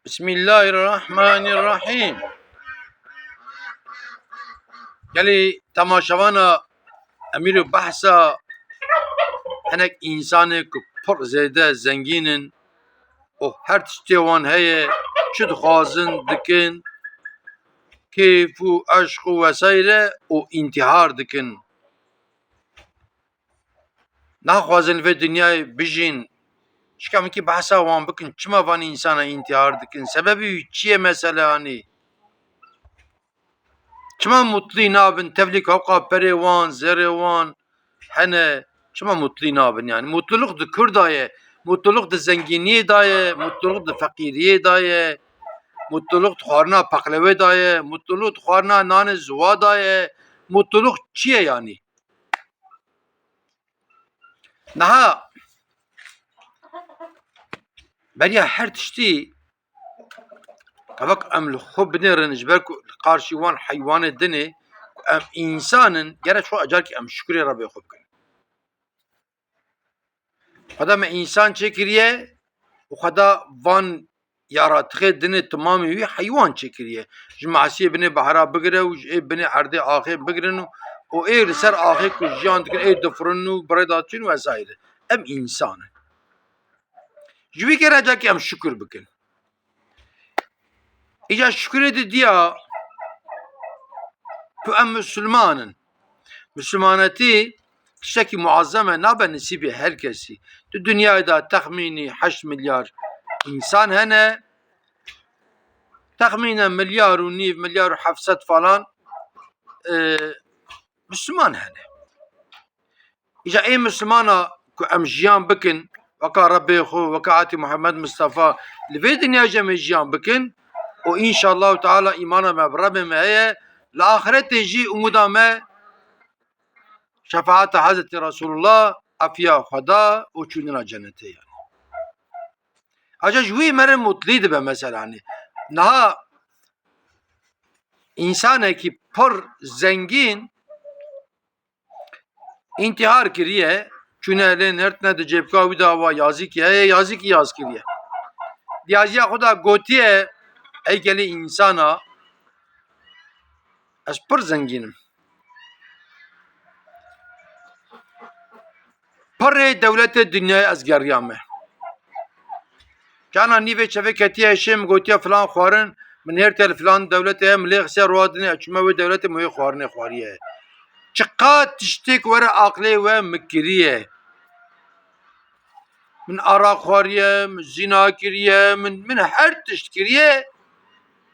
Bismillahirrahmanirrahim. Gelî temaşavana emîr-ü behsa hinek insanê ku pir zêde zengînin û her tiştê wan heye çi dixwazin dikin kêf û eşq û vesayre û intihar dikin. Naxwazin vê dinyayê bijîn şikemekî behsa wan bikin çima van insana intihar dikin sebebî wî çi ye mesela hanî çima mutlî nabin tevlî hewqa perê wan zerê wan hene çima mutlî nabin yani mutluluk di kur da ye mutluluk di zengîniyê da ye mutluluk di feqîriyê da ye mutluluk di xwarina peqlewê da ye mutluluk di xwarina nanê ziwa da ye mutluluk çi ye yani niha beriya her tiştî kevek em li xwe binêrin ji ber ku li qarşî wan heywanê dinê ku em însanin gerek xwe ecarkî em şikurê Rabbê xwe bikin. Xweda me însan çêkiriye û xweda van yaratiqê dinê timamê wî heywan çêkiriye. Ji mesiyê binê behra bigire û ji ê binê erdê axê bigirin û ê li ser axê ku jiyan dikin ê difirin û birêda çûn vesayre. Em însanin. Ji wî kere ecarkî em şikur bikin. Îca şikurê de diya ku em Müslümanin. Müslümanetî tiştekî muazzam e nabe nisîbê her kesî. Di dünyayê da texmînî 8 milyar insan hene texmînen milyar û nîv milyar û 700 falan Müslüman hene. Îca ê Müslümana ku em jiyan bikin weka Rabbê xwe weka Hatî Muhammed Mustafa li vê dinyayê em ê jiyan bikin û înşallahu teala îmana me bi Rabbê me heye li axiretê jî umûda me şefaata Hazretî Resulullah afiya xweda û çûnina cennetê yani. Aca ji wî mere mutlî dibe mesela hani. Niha însanekî pir zengîn intihar kiriye çûne lê nertine di cêbka wî de ava yazîkî heye yazîkî yaz kiriye. Diyajiya xwe da gotiye ey gelî însana ez pir zengînim. Pirê dewletê dinyayê ez geriyame. Cana nîvê çavê ketiye şê min gotiye filan xwarin min hêrte li filan dewletê ye min lê xisiya roja dinê çûme wê dewletê min wê xwarinê xwariye. Çi qat tiştêk were aqlê we mikiriye. Min ara xwariye, min zîna kiriye, min her tişt kiriye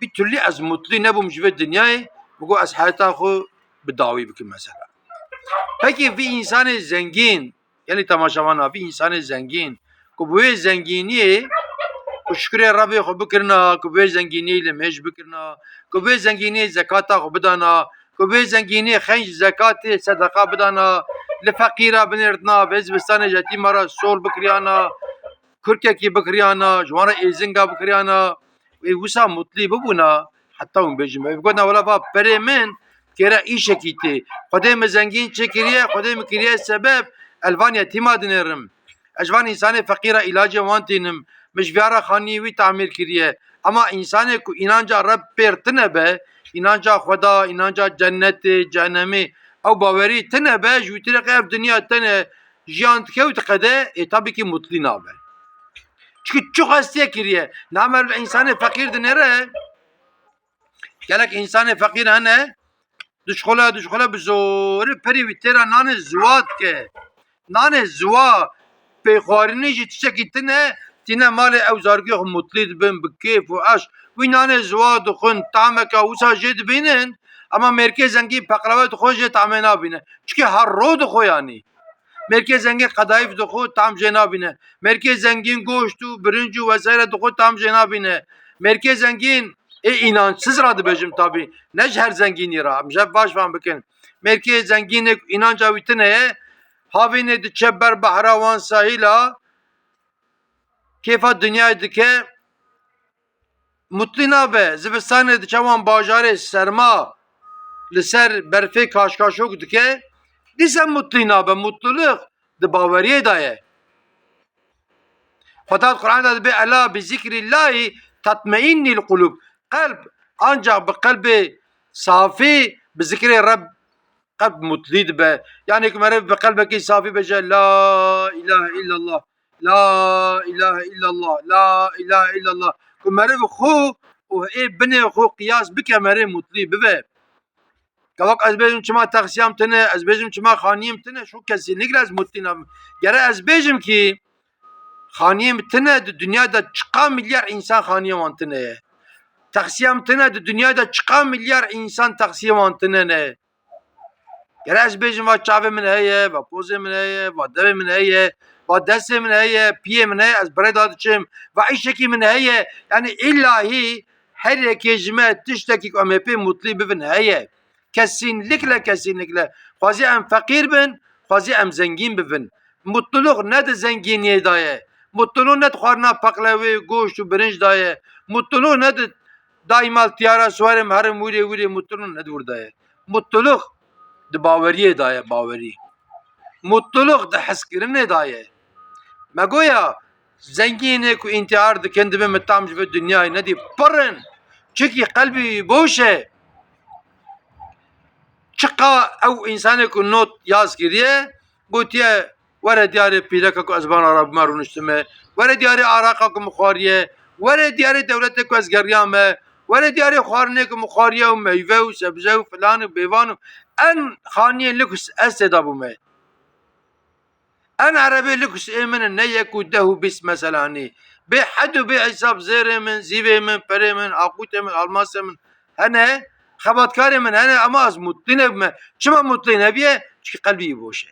bir türlü ez mutlî nebûm ji vê dinyayê bigo ez heyata xwe bi dawî bikim mesela. Peki bir insanê zengîn yani temaşavana bir insanê zengîn ku bi wê zengîniyê ku şikurê Rabbê xwe bikirina ku bi wê zengîniyê li mêj bikirina ku bi wê zengîniyê zekata xwe bidana ku bi wê zengîniyê xenc zekatê sedeqa bidana li feqîra binêrtina vê zivistanê yetîma ra sol bikiriyana kurkekî bikiriyana ji wan re êzinga bikiriyana wê wisa mutlî bibûna heta hûn bêjin gotina welafa perê min kêre îşekî tê Xwedê min zengîn çêkiriye Xwedê min kiriye sebeb ez van yetîma dinêrim ez van însanê feqîra îlacê wan tînim min ji viyara xanî wî tamîr kiriye ama însanê ku înanca Reb pêr tune be înanca Xweda înanca cennetê cehennemê ew bawerî tune be ji wî tiraqê ev dinya tune jiyan dikewt qede tabii ki mutlî nabe. Çünkü çok hastaya kiriye. Namer insanı fakir dinere. Gelek insanı fakir hane. Düşkola bizori peri vitera nane zuvat ke. Nane zuva peyxwarini jî tiştekî tune tîne malê ew zargî xwe mutlî dibin bi kêf û eş. Wî nanê ziwa dixwin tameka wisa jê dibînin ama merkê zengîn peqleve dixwe jê tamê nabîne. Çünkü her ro dixwe yanî. Merkez zengin kadayıf dixwe tam jê nabîne. Merkez zengin goşt û birinc û vesaire dixwe tam jê nabîne. Merkez zengin inançsız ra dibêjim tabii. Ne ji her zengînî ra. Em jê baş fan bikin. Merkez zengînek inanca wî tune ye havînê diçe ber behra wan sahîla kêfa dinyayê dike mutlî nabe. Zivistanê diçe wan bajarê serma li ser berfê kaşkaşok dike dîsa mutlî nabe. Mutluluk di baweriyê da ye. Xweda Kur'anê de dibe ela bi zikrillahî tatmainnil kulub. Kalp ancak bir kalbi safi bi zikri Rab kalp mutluydu be. Yani kumarı bi kalbeki safi bece la ilahe illallah. La ilahe illallah. La ilahe illallah. Kumarı bi khu o bine khu kıyas bikemeri mutluy bibe. Kavak ez bejim çima taksiyam tine, ez bejim çima khaniyim tine, şu kesinlikle ez mutluyum. Gere ez bejim ki khaniyim tine dünyada çıkan milyar insan khaniyim tine. Taksiyam tine dünyada çıkan milyar insan taksiyim tine ne. Gere ez bejim va çave min heye, va poze min heye, va deve min heye, va deste min heye, piye min heye, ez bere dadıçım, va işeki min heye. Yani illahi her ekejime tişteki ömepi mutlu bivin heye. Kesinlikle. Xwazi em fakir bin, xwazi em zengin bibin. Mutluluk ne de zenginliğe daye. Mutluluk ne de xwarina paklavi, goşt û birinc daye. Mutluluk ne de daima tiyara suarım herim wîrê mutluluk ne de daye. Mutluluk de baweriye daye baweri. Mutluluk de heskirine daye. Me goya zenginê ku intihar dikin dibe me tam ji dünyayê ne dî pirin. Çünkü kalbi boş e. Çıka ev insanı ku not yaz kiriye gotiye vere diyarı pîleka ku ez bana Rabbime rûniştime vere diyarı araka ku muxwariye vere diyarı devlete ku ez geriyame vere diyarı xwarinê ku muxwariye û meyve û sebze û filan û bêvan û en xaniyê lüks ez têda bûme en erebê lüks ê min ne yek û deh û bîst mesela nî bê hed û bê hesab zêrê min zîvê min perê min aqutê min almasê min hene xebatkarê min hene ama ez mutlî nebime. Çima mutlî nebiye? Çünkü kalbî boş e.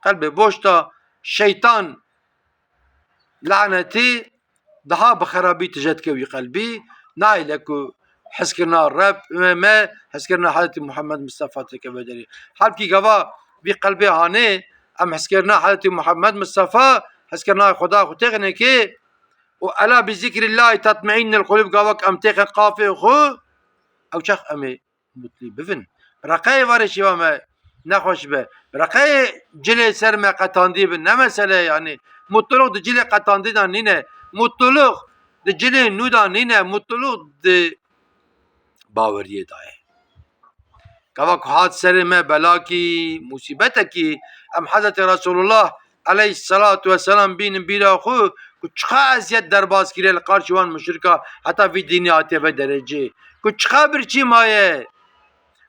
Kalbê boş da şeytan lanetî daha bi xerabî tijetkevî kalbî naile ku heskirina Rab me heskirina Hazreti Muhammed Mustafa tekeve derî. Halkî gava vî kalbê hanê em heskirina Hazreti Muhammed Mustafa heskirina Xuda xwe têxine kê û ela bi zikrillahî tatmainnil kulub gavak em têxin qafê xwe ew çax em ê mutlî bivin. Reqeyê varê şîva me nexweş be. Reqeyê cilê ser me qetandî bin. Ne mesele yani. Mutluluk di cilê qetandî da nîne. Mutluluk di cilê nû da nîne. Mutluluk di baweriyê da ye. Kavak hat serê me belakî, musîbetekî em Hazreti Resulullah aleyhissalatu vesselam bînin bîra xwe ku çiqa eziyet derbas kiriye li qarşî wan müşrika heta vî dînî hatiye ve derecê. Ku çiqa birçî maye.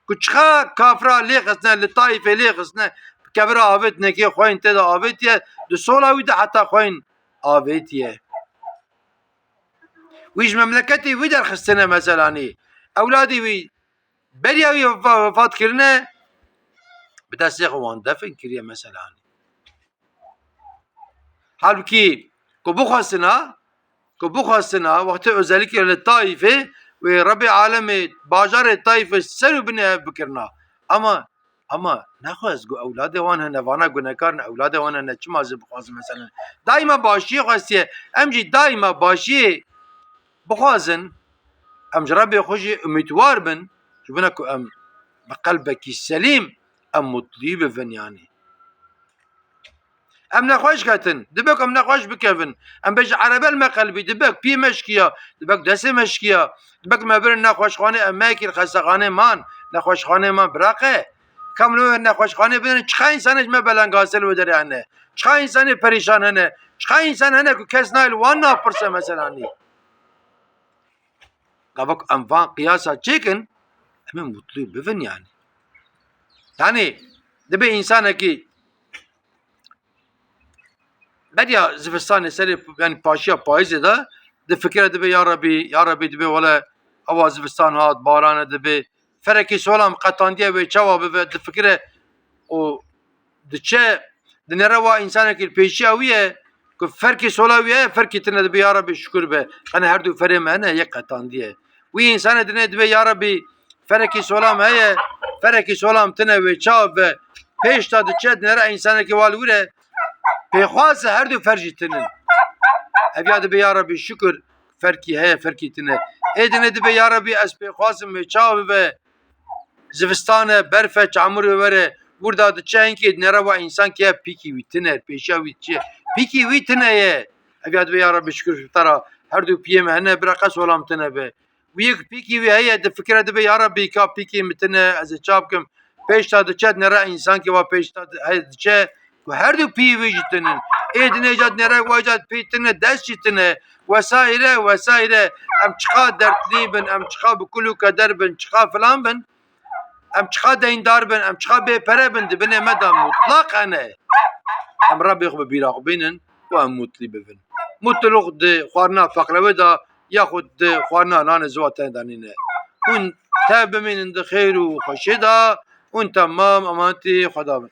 Ku çiqa kafira lê xistine li Taîfê lê xistine kevira avêt nekê xwayên tê de avêtiye di sola wî de heta xwayên avêtiye. Wî ji memleketê wî derxistine mesela nî. Ewladê wî beriya wî vefat kirine bi destê xwe wan defin kiriye mesela nî. Halbuki ku bixwastina wextê özellikle li Taîfê ve Rabbi alemê bajarê Taîfê ser û binê ev bikirina. Ama nexwez gu ewladê wan hene vana gunehkar ne ewladê wan hene çima zê bixwazin mesela. Daîma başiyê xwestiye. Em jî daîma başiyê bixwazin em ji Rabbê xwe jî umîdwar bin ji bina ku em bi qelbekî selîm em mutlî bivin yanî. Em nexweş ketin. Dibek em nexweş bikevin. Em bêje erebel me qelbî dibek pî meşkiya, dibek destê meşkiya, dibek me birin nexweşxanê em mekîr xestexanê man, nexweşxanê man biraqe. Kamlu nexweşxanê birin çiqa însanê ji me belengazil wê derê hene. Çiqa însanê perîşan hene. Çiqa însan hene ku kes nayê li wan napirse mesela nî. Gavak em van qiyasa çêkin em ê mutlû bivin yani. Yani dibe însanekî beriya zivistanê serê yani paşiya payîzê de di fikre dibe ya Rabbi dibe wele ewa zivistan hat baran dibe ferekî solam qetandiye wê çawa bibe di fikre û diçe di nêreva însanekî pêşiya wî ye ku ferkî sola wî ye ferkî tune dibe ya Rabbi şükür be hani her du ferê me hene yek qetandiye wî însanê dine dibe ya Rabbi ferekî solam heye ferekî solam tune wê çawa be pêş da diçe di nêre însanekî wal wîre pêxwase her du fer jî tinin. Ev ya dibe ya Rabbi şükür ferkî heye ferkî tune. Ê dine dibe ya Rabbi ez pêxwasim wê çawa bibe zivistane berfe çamur were burada diçe hinkê di nêreva însan ki ye pîkî wî tune pêşiya wî diçe pîkî wî tune ye. Ev ya dibe ya Rabbi şükür tara her du piyem hene bırak solam tene be ويك بيكي وهي الفكرة دبي يا ربي كا بيكي متنا از چابكم پیش تا دچت نرا انسان کی وا پیش تا هي دچه وهر دو بي وجتنن ايد نجات نرا واجات بيتنا دشتنا وسائل ام چقا درتلي بن ام چقا بكل قدر بن چقا فلان بن ام چقا دیندار بن ام چقا بي پره بن بن مدى مطلق انا ام ربي خو بيراق بينن وام مطلي بن مطلق de خارنا فقره دا ياخد خوانا نان زواتين دانينه ون تاب من خير وخشدا وان تمام امانتي خدا